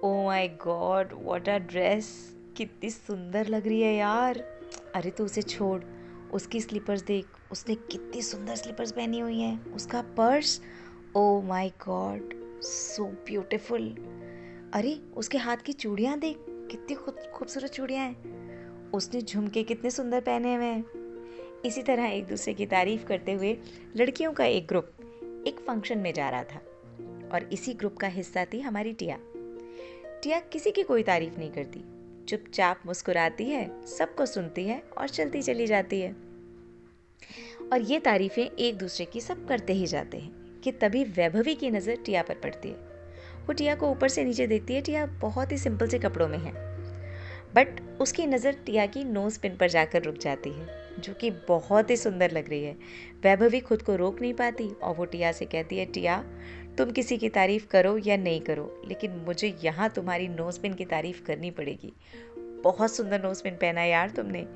Oh my God, what a dress! कितनी सुंदर लग रही है यार। अरे तू उसे छोड़, उसकी स्लीपर्स देख, उसने कितनी सुंदर स्लीपर्स पहनी हुई हैं। उसका purse, oh my God, so beautiful. अरे उसके हाथ की चूड़ियाँ देख, कितनी खूबसूरत चूड़ियाँ हैं। उसने झुमके कितने सुंदर पहने हुए हैं। इसी तरह एक दूसरे की तारीफ करते हुए लड़कियों का एक ग्रुप एक फंक्शन में जा रहा था और इसी ग्रुप का हिस्सा थी हमारी टिया। टिया किसी की कोई तारीफ नहीं करती, चुपचाप मुस्कुराती है, सबको सुनती है और चलती चली जाती है। और ये तारीफें एक दूसरे की सब करते ही जाते हैं कि तभी वैभवी की नज़र टिया पर पड़ती है। वो टिया को ऊपर से नीचे देखती है। टिया बहुत ही सिंपल से कपड़ों में है, बट उसकी नज़र टिया की नोज़ पिन पर जाकर रुक जाती है, जो कि बहुत ही सुंदर लग रही है। वैभवी खुद को रोक नहीं पाती और वो टिया से कहती है, टिया तुम किसी की तारीफ़ करो या नहीं करो, लेकिन मुझे यहाँ तुम्हारी नोज़ पिन की तारीफ़ करनी पड़ेगी। बहुत सुंदर नोज़ पिन पहना है यार तुमने।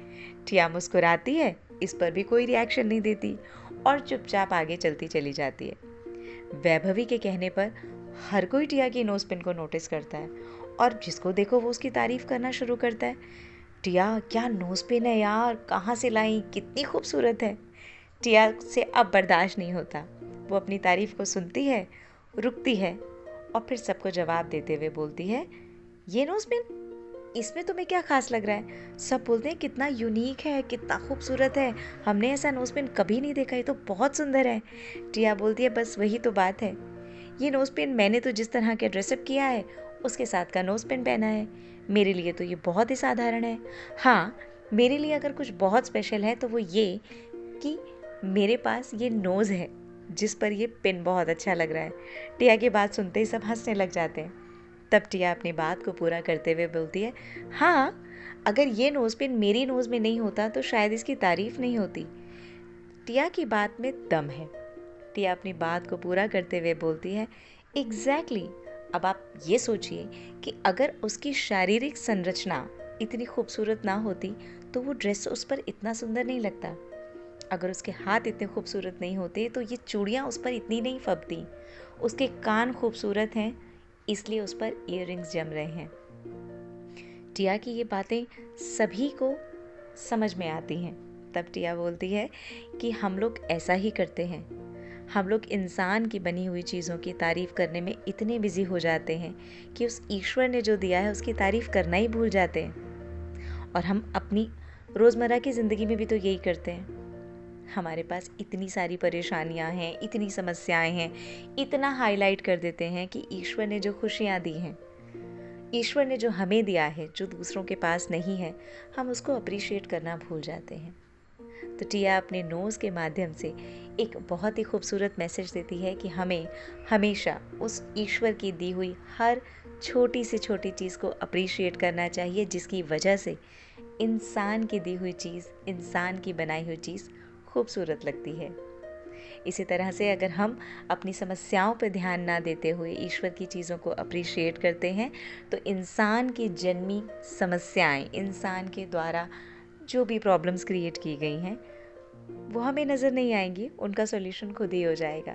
टिया मुस्कुराती है, इस पर भी कोई रिएक्शन नहीं देती और चुपचाप आगे चलती चली जाती है। वैभवी के कहने पर हर कोई टिया की नोज़ पिन को नोटिस करता है और जिसको देखो वो उसकी तारीफ़ करना शुरू करता है। टिया क्या नोज़ पिन है यार, कहाँ से लाई, कितनी खूबसूरत है। टिया से अब बर्दाश्त नहीं होता। वो अपनी तारीफ़ को सुनती है, रुकती है और फिर सबको जवाब देते हुए बोलती है, ये नोज़ पिन, इसमें तुम्हें क्या खास लग रहा है? सब बोलते हैं कितना यूनिक है, कितना खूबसूरत है, हमने ऐसा नोज़ पिन कभी नहीं देखा, ये तो बहुत सुंदर है। टिया बोलती है, बस वही तो बात है, ये नोज़ पिन मैंने तो जिस तरह के ड्रेसअप किया है उसके साथ का नोज़ पिन पहना है। मेरे लिए तो ये बहुत ही साधारण है। हाँ, मेरे लिए अगर कुछ बहुत स्पेशल है तो वो ये कि मेरे पास ये नोज़ है जिस पर ये पिन बहुत अच्छा लग रहा है। टिया की बात सुनते ही सब हंसने लग जाते हैं। तब टिया अपनी बात को पूरा करते हुए बोलती है, हाँ, अगर ये नोज़ पिन मेरी नोज़ में नहीं होता तो शायद इसकी तारीफ नहीं होती। टिया की बात में दम है। टिया अपनी बात को पूरा करते हुए बोलती है, एग्जैक्टली। अब आप ये सोचिए कि अगर उसकी शारीरिक संरचना इतनी खूबसूरत ना होती तो वो ड्रेस उस पर इतना सुंदर नहीं लगता। अगर उसके हाथ इतने खूबसूरत नहीं होते तो ये चूड़ियाँ उस पर इतनी नहीं फबती। उसके कान खूबसूरत हैं, इसलिए उस पर ईयररिंग्स जम रहे हैं। टिया की ये बातें सभी को समझ में आती हैं। तब टिया बोलती है कि हम लोग ऐसा ही करते हैं। हम लोग इंसान की बनी हुई चीज़ों की तारीफ़ करने में इतने बिजी हो जाते हैं कि उस ईश्वर ने जो दिया है उसकी तारीफ़ करना ही भूल जाते हैं। और हम अपनी रोज़मर्रा की ज़िंदगी में भी तो यही करते हैं। हमारे पास इतनी सारी परेशानियां हैं, इतनी समस्याएं हैं, इतना हाईलाइट कर देते हैं कि ईश्वर ने जो खुशियां दी हैं, ईश्वर ने जो हमें दिया है, जो दूसरों के पास नहीं है, हम उसको अप्रिशिएट करना भूल जाते हैं। तो टिया अपने नोज़ के माध्यम से एक बहुत ही खूबसूरत मैसेज देती है कि हमें हमेशा उस ईश्वर की दी हुई हर छोटी से छोटी चीज़ को अप्रिशिएट करना चाहिए, जिसकी वजह से इंसान की दी हुई चीज़, इंसान की बनाई हुई चीज़ खूबसूरत लगती है। इसी तरह से अगर हम अपनी समस्याओं पर ध्यान ना देते हुए ईश्वर की चीज़ों को अप्रिशिएट करते हैं तो इंसान की जन्मी समस्याएं, इंसान के द्वारा जो भी प्रॉब्लम्स क्रिएट की गई हैं वो हमें नज़र नहीं आएंगी, उनका सॉल्यूशन खुद ही हो जाएगा।